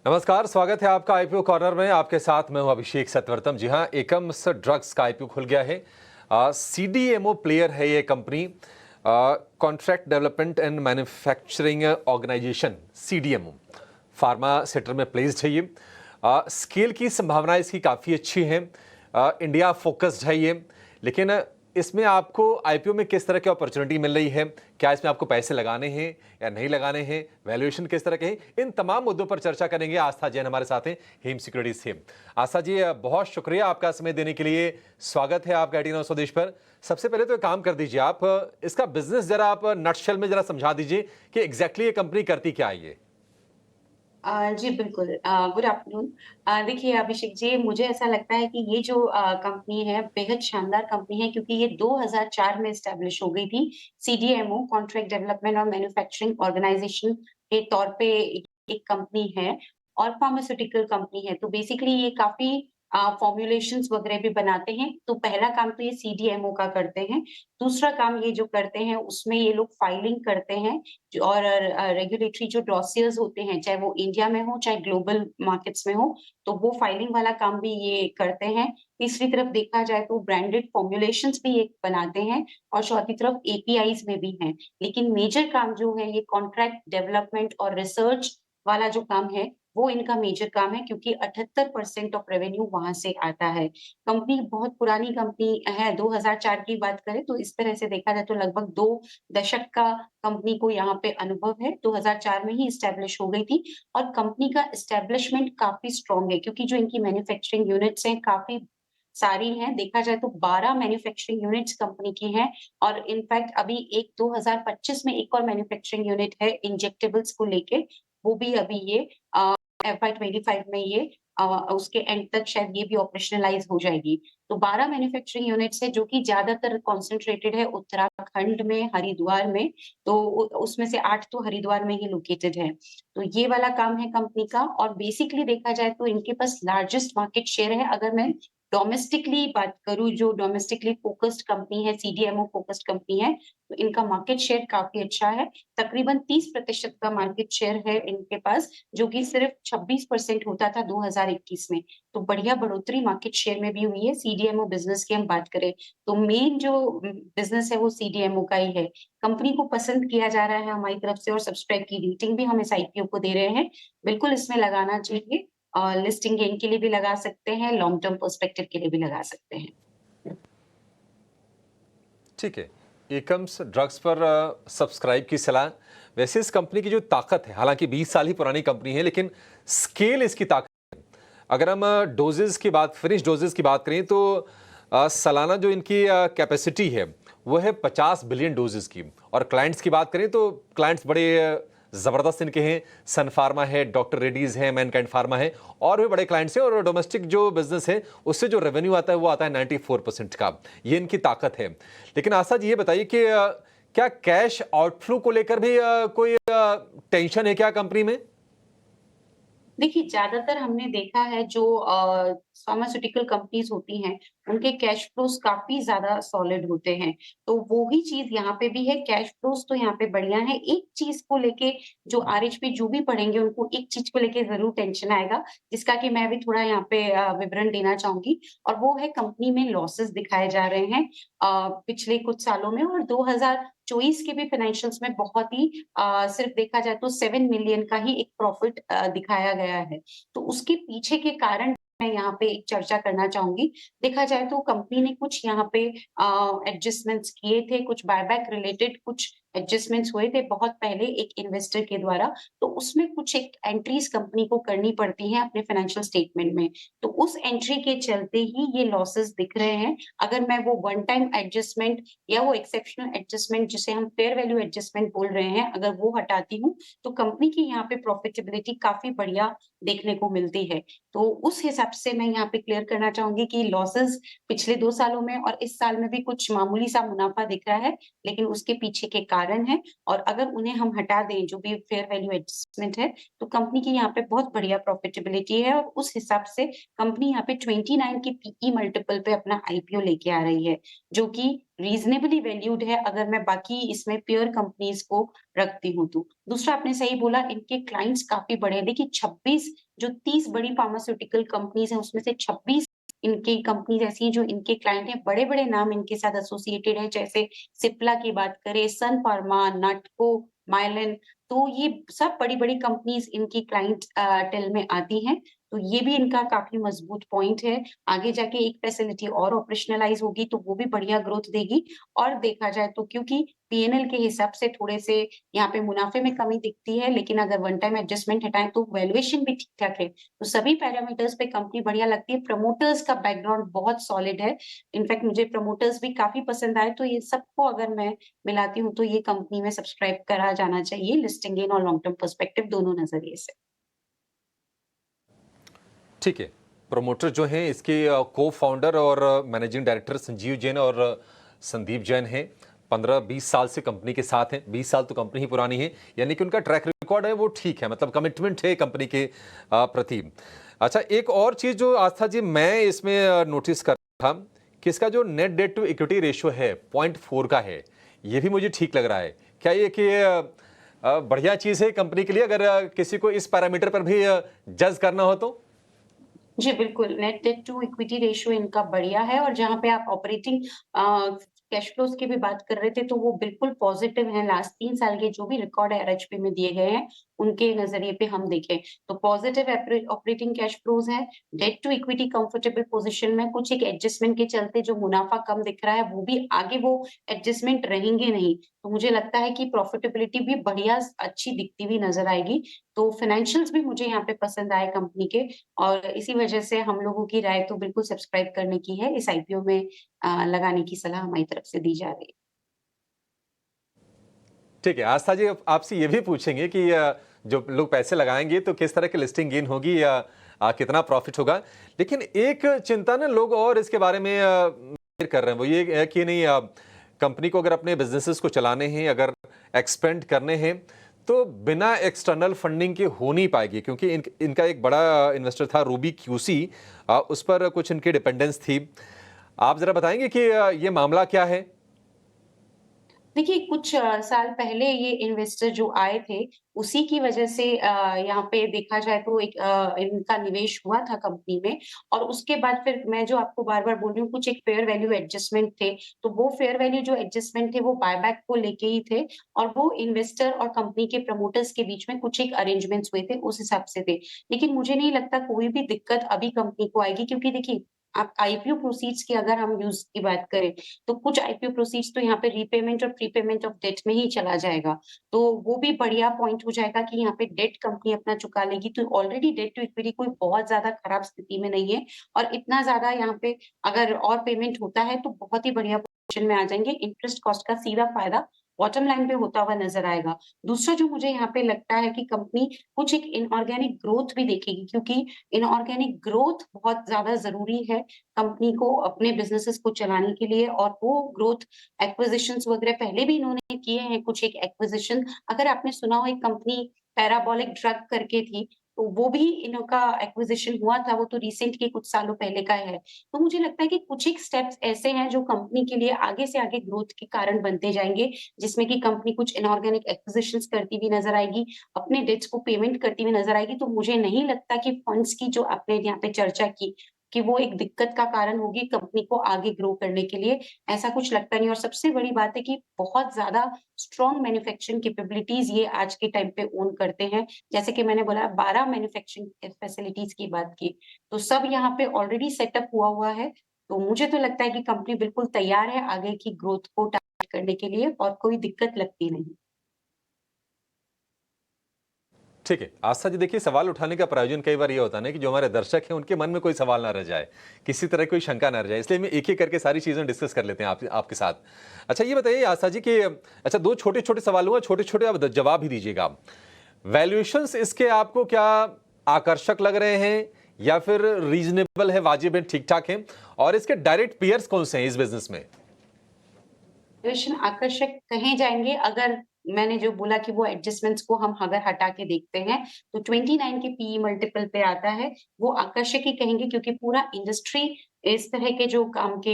नमस्कार, स्वागत है आपका आईपीओ कॉर्नर में। आपके साथ मैं हूं अभिषेक सतवर्तम। जी हां, एकम्स ड्रग्स का आईपीओ खुल गया है। सीडीएमओ प्लेयर है ये company, contract development and manufacturing organisation, CDMO. Pharma sector में प्लेस्ड है ये। स्केल की संभावनाएं इसकी काफ़ी अच्छी हैं। इंडिया फोकस्ड है ये, लेकिन इसमें आपको आईपीओ में किस तरह की अपॉर्चुनिटी मिल रही है, क्या इसमें आपको पैसे लगाने हैं या नहीं लगाने हैं, वैल्यूएशन किस तरह के हैं, इन तमाम मुद्दों पर चर्चा करेंगे। आस्था जैन हमारे साथ हैं, हेम सिक्योरिटीज से। आस्था जी, बहुत शुक्रिया आपका समय देने के लिए। स्वागत है आपका 18 स्वदेश पर। सबसे पहले तो एक काम कर दीजिए, आप इसका बिजनेस जरा आप नटशेल में जरा समझा दीजिए कि एग्जैक्टली ये कंपनी करती क्या है ये। जी बिल्कुल। Good afternoon. देखिए अभिषेक जी, मुझे ऐसा लगता है कि ये जो कंपनी है बेहद शानदार कंपनी है, क्योंकि ये 2004 में एस्टेब्लिश हो गई थी। सीडीएमओ कॉन्ट्रैक्ट डेवलपमेंट और मैन्युफैक्चरिंग ऑर्गेनाइजेशन के तौर पे एक कंपनी है और फार्मास्यूटिकल कंपनी है। तो बेसिकली ये काफ़ी फॉर्मुलेशंस वगैरह भी बनाते हैं। तो पहला काम तो ये सीडीएमओ का करते हैं। दूसरा काम ये जो करते हैं उसमें ये लोग फाइलिंग करते हैं और रेगुलेटरी जो डॉसियर्स होते हैं, चाहे वो इंडिया में हो चाहे ग्लोबल मार्केट्स में हो, तो वो फाइलिंग वाला काम भी ये करते हैं। तीसरी तरफ देखा जाए तो ब्रांडेड फॉर्मुलेशंस भी ये बनाते हैं और चौथी तरफ एपीआईज में भी हैं। लेकिन मेजर काम जो है ये कॉन्ट्रैक्ट डेवलपमेंट और रिसर्च वाला जो काम है, वो इनका मेजर काम है, क्योंकि 78% ऑफ रेवेन्यू वहाँ से आता है। कंपनी बहुत पुरानी कंपनी है, 2004 की बात करें तो इस तरह से देखा जाए तो लगभग 2 दशक का कंपनी को यहाँ पे अनुभव है। 2004 में ही एस्टेब्लिश हो गई थी और कंपनी का एस्टेब्लिशमेंट काफ़ी स्ट्रॉन्ग है, क्योंकि जो इनकी मैन्युफैक्चरिंग यूनिट्स हैं काफ़ी सारी हैं। देखा जाए तो 12 मैन्युफैक्चरिंग यूनिट्स कंपनी की हैं और इनफैक्ट अभी एक 2025 में एक और मैन्युफैक्चरिंग यूनिट है इंजेक्टेबल्स को लेके, वो भी अभी ये एफवाई 25 में ये उसके एंड तक शायद ये भी ऑपरेशनलाइज़ हो जाएगी। तो 12 मैन्युफैक्चरिंग यूनिट्स है, जो कि ज़्यादातर कॉन्सन्ट्रेटेड है उत्तराखंड में, हरिद्वार में, तो उ उसमें से 8 तो हरिद्वार में ही लोकेटेड है। तो ये वाला काम है कंपनी का और बेसिकली देखा जाए तो इनके पास लार्जेस्ट मार्केट शेयर है। अगर मैं डोमेस्टिकली बात करूँ, जो डोमेस्टिकली फ़ोकस्ड कंपनी है, सीडीएमओ फ़ोकस्ड कंपनी है, तो इनका मार्केट शेयर काफ़ी अच्छा है। तकरीबन 30% का मार्केट शेयर है इनके पास, जो कि सिर्फ़ 26% होता था 2021 में। तो बढ़िया बढ़ोतरी मार्केट शेयर में भी हुई है। सीडीएमओ बिज़नेस की हम बात करें, तो मेन जो बिज़नेस है वो सीडीएमओ का ही है। कंपनी को पसंद किया जा रहा है हमारी तरफ से और सब्सक्राइब की रेटिंग भी हम इस आईपीओ को दे रहे हैं। बिल्कुल इसमें लगाना चाहिए। लिस्टिंग गेन के लिए भी लगा सकते हैं, लॉन्ग टर्म पर्सपेक्टिव के लिए भी लगा सकते हैं। ठीक है, एकम्स ड्रग्स पर सब्सक्राइब की सलाह। वैसे इस कंपनी की जो ताकत है, हालांकि 20 साल ही पुरानी कंपनी है, लेकिन स्केल इसकी ताकत। अगर हम डोजेस की बात, फिनिश डोजेस की बात करें तो सालाना जो इनकी कैपेसिटी है वो है 50 बिलियन डोजेस की। और क्लाइंट्स की बात करें तो क्लाइंट्स बड़े ज़बरदस्त इनके हैं। सन फार्मा है, डॉक्टर रेड्डीज है, मैनकाइंड फार्मा है, और भी बड़े क्लाइंट्स हैं। और डोमेस्टिक जो बिजनेस है उससे जो रेवेन्यू आता है वो आता है 94% का। ये इनकी ताकत है। लेकिन आशा जी, ये बताइए कि क्या कैश आउटफ्लो को लेकर भी कोई टेंशन है क्या कंपनी में? देखिए, ज़्यादातर हमने देखा है जो फार्मास्यूटिकल कंपनीज़ होती हैं, उनके कैश फ्लोज़ काफ़ी ज़्यादा सॉलिड होते हैं। तो वो ही चीज़ यहाँ पे भी है, कैश फ्लोज़ तो यहाँ पे बढ़िया है। एक चीज़ को लेके जो आरएचपी जो भी पढ़ेंगे, उनको एक चीज़ को लेके ज़रूर टेंशन आएगा, जिसका कि मैं भी थोड़ा यहाँ पे विवरण देना चाहूँगी, और वो है कंपनी में लॉसेस दिखाए जा रहे हैं पिछले कुछ सालों में, और 2024 के भी फाइनेंशियल्स में बहुत ही सिर्फ देखा जाए तो 7 मिलियन का ही एक प्रॉफिट दिखाया गया है। तो उसके पीछे के कारण मैं यहाँ पे एक चर्चा करना चाहूँगी। देखा जाए तो कंपनी ने कुछ यहाँ पे एडजस्टमेंट्स किए थे, कुछ बायबैक रिलेटेड कुछ एडजस्टमेंट्स हुए थे बहुत पहले एक इन्वेस्टर के द्वारा, तो उसमें कुछ एक एंट्रीज़ कंपनी को करनी पड़ती हैं अपने फाइनेंशियल स्टेटमेंट में। तो उस एंट्री के चलते ही ये लॉसेस दिख रहे हैं। अगर मैं वो वन टाइम एडजस्टमेंट या वो एक्सेप्शनल एडजस्टमेंट जिसे हम फेयर वैल्यू एडजस्टमेंट बोल रहे हैं, अगर वो हटाती हूँ, तो कंपनी की यहाँ पे प्रॉफिटेबिलिटी काफ़ी बढ़िया देखने को मिलती है। तो उस हिसाब से मैं यहाँ पे क्लियर करना चाहूँगी कि लॉसेस पिछले 2 सालों में और इस साल में भी कुछ मामूली सा मुनाफ़ा दिख रहा है, लेकिन उसके पीछे के कारण कारण है और अगर उन्हें हम हटा दें जो भी फेयर वैल्यू एडजस्टमेंट है, तो कंपनी की यहाँ पे बहुत बढ़िया प्रॉफिटेबिलिटी है और उस हिसाब से कंपनी यहाँ पे 29 की पीई मल्टीपल पे अपना आईपीओ लेके आ रही है, जो कि रीज़नेबली वैल्यूड है अगर मैं बाकी इसमें पीयर कंपनीज़ को रखती हूँ तो। दूसरा आपने सही बोला इनके क्लाइंट्स काफ़ी बड़े हैं। देखिए 26 जो 30 बड़ी फार्मास्यूटिकल कंपनीज़ हैं उसमें से 26 इनकी कंपनीज़ ऐसी हैं जो इनके क्लाइंट हैं। बड़े-बड़े नाम इनके साथ एसोसिएटेड हैं जैसे सिप्ला की बात करें, सन फार्मा, नाटको, माइलन तो ये सब बड़ी-बड़ी कंपनीज़ इनकी टेल में आती हैं। तो ये भी इनका काफ़ी मज़बूत पॉइंट है। आगे जाके एक फैसिलिटी और ऑपरेशनलाइज़ होगी तो वो भी बढ़िया ग्रोथ देगी और देखा जाए तो क्योंकि पीएनएल के हिसाब से थोड़े से यहाँ पे मुनाफ़े में कमी दिखती है, लेकिन अगर वन टाइम एडजस्टमेंट हटाएँ तो वैल्यूएशन भी ठीक-ठाक है। तो सभी पैरामीटर्स पे कंपनी बढ़िया लगती है। प्रमोटर्स का बैकग्राउंड बहुत सॉलिड है। इनफैक्ट मुझे प्रमोटर्स भी काफ़ी पसंद आए, तो ये सबको अगर मैं मिलाती हूँ तो ये कंपनी में सब्सक्राइब करा जाना चाहिए लिस्टिंग गेन और लॉन्ग टर्म पर्सपेक्टिव दोनों नज़रिए से। ठीक है। प्रोमोटर जो हैं इसके को फाउंडर और मैनेजिंग डायरेक्टर संजीव जैन और संदीप जैन हैं। 15-20 साल से कंपनी के साथ हैं। 20 साल तो कंपनी ही पुरानी है, यानी कि उनका ट्रैक रिकॉर्ड है वो ठीक है, मतलब कमिटमेंट है कंपनी के प्रति। अच्छा, एक और चीज़ जो आस्था जी मैं इसमें नोटिस कर रहा था कि इसका जो net debt to equity ratio है 0.4 का है, ये भी मुझे ठीक लग रहा है। क्या ये कि बढ़िया चीज़ है कंपनी के लिए अगर किसी को इस पैरामीटर पर भी जज करना हो तो? जी, बिल्कुल, net debt to equity ratio इनका बढ़िया है और जहाँ पे आप ऑपरेटिंग कैश फ्लोज़ की भी बात कर रहे थे, तो वो बिल्कुल पॉज़िटिव हैं। लास्ट 3 साल के जो भी रिकॉर्ड आरएचपी में दिए गए हैं, उनके नज़रिए पे हम देखें, तो पॉज़िटिव ऑपरेटिंग कैश फ्लोज़ हैं। Debt to equity comfortable position में कुछ एक एडजस्टमेंट के चलते जो मुनाफ़ा कम दिख रहा है, वो भी आगे वो एडजस्टमेंट रहेंगे नहीं। तो मुझे लगता है कि प्रॉफिटेबिलिटी भी बढ़िया अच्छी दिखती हुई नज़र आएगी। तो फाइनेंशियल्स भी मुझे यहाँ पे पसंद आए कंपनी के और इसी वजह से हम लोगों की राय तो बिल्कुल सब्सक्राइब करने की है, इस आईपीओ में लगाने की सलाह हमारी तरफ से दी जा रही है। ठीक है, आस्था जी अब आपसे ये भी पूछेंगे कि जो लोग पैसे लगाएँगे तो किस तरह की लिस्टिंग गेन होगी या कितना प्रॉफ़िट होगा? लेकिन एक चिंता ना लोग और इसके बारे में कर रहे हैं, वो ये है कि नहीं कंपनी को अगर अपने बिज़नेसेस को चलाने हैं, अगर एक्सपेंड करने हैं, तो बिना एक्सटर्नल फंडिंग के हो नहीं पाएगी क्योंकि इनका एक बड़ा इन्वेस्टर था रूबी क्यूसी उस पर कुछ इनकी डिपेंडेंस थी। आप ज़रा बताएँगे कि ये मामला क्या है? देखिए, कुछ साल पहले ये इन्वेस्टर जो आए थे, उसी की वजह से यहाँ पे देखा जाए तो एक इनका निवेश हुआ था कंपनी में और उसके बाद फिर मैं जो आपको बार-बार बोल रही हूँ, कुछ एक फेयर वैल्यू एडजस्टमेंट थे, तो वो फेयर वैल्यू जो एडजस्टमेंट थे, वो बायबैक को लेके ही थे और वो इन्वेस्टर और कंपनी के प्रमोटर्स के बीच में कुछ एक अरेंजमेंट्स हुए थे, उस हिसाब से थे। लेकिन मुझे नहीं लगता कोई भी दिक्कत अभी कंपनी को आएगी क्योंकि देखिए, आप आईपीओ प्रोसीड्स की अगर हम यूज़ की बात करें, तो कुछ आईपीओ प्रोसीड्स तो यहाँ पे रीपेमेंट और प्रीपेमेंट ऑफ डेट में ही चला जाएगा। तो वो भी बढ़िया पॉइंट हो जाएगा कि यहाँ पे डेट कंपनी अपना चुका लेगी, तो ऑलरेडी डेट टू इक्विटी कोई बहुत ज़्यादा खराब स्थिति में नहीं है और इतना ज़्यादा यहाँ पे अगर और पेमेंट होता है, तो बहुत ही बढ़िया पोज़ीशन में आ जाएँगे। इंटरेस्ट कॉस्ट का सीधा फ़ायदा बॉटम लाइन पे होता हुआ नज़र आएगा। दूसरा जो मुझे यहाँ पे लगता है कि कंपनी कुछ एक इनऑर्गेनिक ग्रोथ भी देखेगी क्योंकि इनऑर्गेनिक ग्रोथ बहुत ज़्यादा ज़रूरी है कंपनी को अपने बिज़नेसेस को चलाने के लिए और वो ग्रोथ एक्विज़िशंस वग़ैरह पहले भी इन्होंने किए हैं कुछ एक एक्विज़िशन। अगर आपने सुना हो एक कंपनी पैराबोलिक ड्रग करके थी, तो वो भी इनका एक्विज़िशन हुआ था, वो तो रिसेंट के कुछ सालों पहले का है। तो मुझे लगता है कि कुछ एक स्टेप्स ऐसे हैं जो कंपनी के लिए आगे से आगे ग्रोथ के कारण बनते जाएँगे, जिसमें कि कंपनी कुछ इनॉर्गेनिक एक्विज़िशंस करती हुई नज़र आएगी, अपने डेट्स को पेमेंट करती हुई नज़र आएगी। तो मुझे नहीं लगता कि फंड्स की जो आपने यहाँ पे चर्चा की कि वो एक दिक्कत का कारण होगी कंपनी को आगे ग्रो करने के लिए, ऐसा कुछ लगता नहीं और सबसे बड़ी बात है कि बहुत ज़्यादा स्ट्रॉन्ग मैन्युफैक्चरिंग कैपेबिलिटीज़ ये आज के टाइम पे ओन करते हैं। जैसे कि मैंने बोला 12 मैन्युफैक्चरिंग फैसिलिटीज़ की बात की, तो सब यहाँ पे ऑलरेडी सेटअप हुआ हुआ है। तो मुझे तो लगता है कि कंपनी बिल्कुल तैयार है आगे की ग्रोथ को टारगेट करने के लिए और कोई दिक्कत लगती नहीं। ठीक है, आस्था जी देखिए सवाल उठाने का प्रयोजन कई बार ये होता है ना कि जो हमारे दर्शक हैं उनके मन में कोई सवाल ना रह जाए, किसी तरह कोई शंका ना रह जाए, इसलिए मैं एक-एक करके सारी चीज़ें डिस्कस कर लेते हैं आपके साथ। अच्छा ये बताइए आस्था जी कि अच्छा 2 छोटे-छोटे सवाल हुआ, छोटे-छोटे आप जवाब ही दीजिएगा। वैल्यूएशंस इसके आपको क्या आकर्षक लग रहे हैं या फिर रीज़नेबल है, वाजिब है, ठीक-ठाक है? और इसके डायरेक्ट पीयर्स कौन से हैं इस बिज़नेस में? वैल्यूएशन आकर्षक कहे जाएँगे अगर मैंने जो बोला कि वो एडजस्टमेंट्स को हम अगर हटा के देखते हैं, तो 29 के पीई मल्टीपल पे आता है, वो आकर्षक ही कहेंगे क्योंकि पूरा इंडस्ट्री इस तरह के जो काम के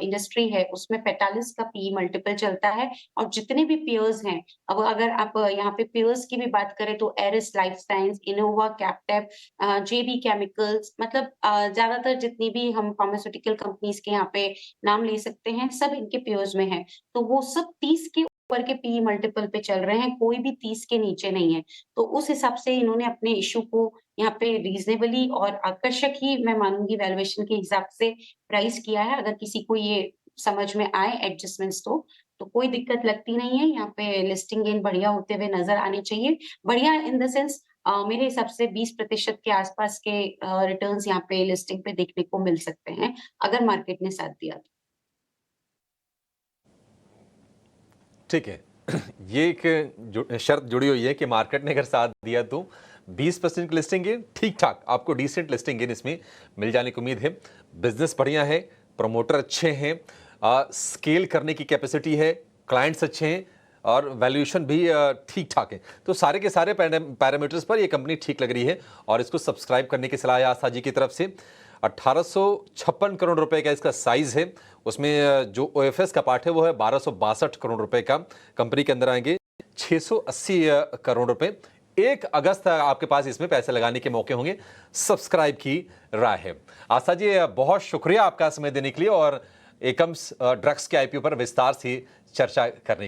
इंडस्ट्री है, उसमें 45 का पीई मल्टीपल चलता है और जितने भी पीयर्स हैं, अब अगर आप यहाँ पे पीयर्स की भी बात करें तो एरिस लाइफसाइंस, इनोवा, कैपटेप जेबी केमिकल्स मतलब ज़्यादातर जितनी भी हम फार्मास्यूटिकल कंपनीज़ के यहाँ पे नाम ले सकते हैं, सब इनके पीयर्स में हैं। तो वो सब 30 के ऊपर के पीई मल्टीपल पे चल रहे हैं, कोई भी 30 के नीचे नहीं है। तो उस हिसाब से इन्होंने अपने इश्यू को यहाँ पे रीज़नेबली और आकर्षक ही मैं मानूँगी वैल्यूएशन के हिसाब से प्राइस किया है। अगर किसी को ये समझ में आए एडजस्टमेंट्स तो कोई दिक्कत लगती नहीं है। यहाँ पे लिस्टिंग गेन बढ़िया होते हुए नज़र आने चाहिए। बढ़िया इन द सेंस मेरे हिसाब से 20% के आसपास के रिटर्न्स यहाँ पे लिस्टिंग पे देखने को मिल सकते हैं, अगर मार्केट ने साथ दिया तो। ठीक है। ये एक शर्त जुड़ी हुई है कि मार्केट ने अगर साथ दिया तो 20% की लिस्टिंग गेन ठीक-ठाक आपको डिसेंट लिस्टिंग गेन इसमें मिल जाने की उम्मीद है। बिज़नेस बढ़िया है, प्रमोटर अच्छे हैं, स्केल करने की कैपेसिटी है, क्लाइंट्स अच्छे हैं और वैल्यूएशन भी ठीक-ठाक है। तो सारे के सारे पैरामीटर्स पर ये कंपनी ठीक लग रही है और इसको सब्सक्राइब करने की सलाह है आस्था जी की तरफ से। 1856 करोड़ रुपए का इसका साइज है। उसमें जो ओएफएस का पार्ट है वो है 1262 करोड़ रुपए का। कंपनी के अंदर आएंगे 680 करोड़ रुपए। 1 अगस्त आपके पास इसमें पैसे लगाने के मौके होंगे। सब्सक्राइब की राय है। आस्था जी बहुत शुक्रिया आपका समय देने के लिए और एकम्स ड्रग्स के आईपीओ पर विस्तार से चर्चा करने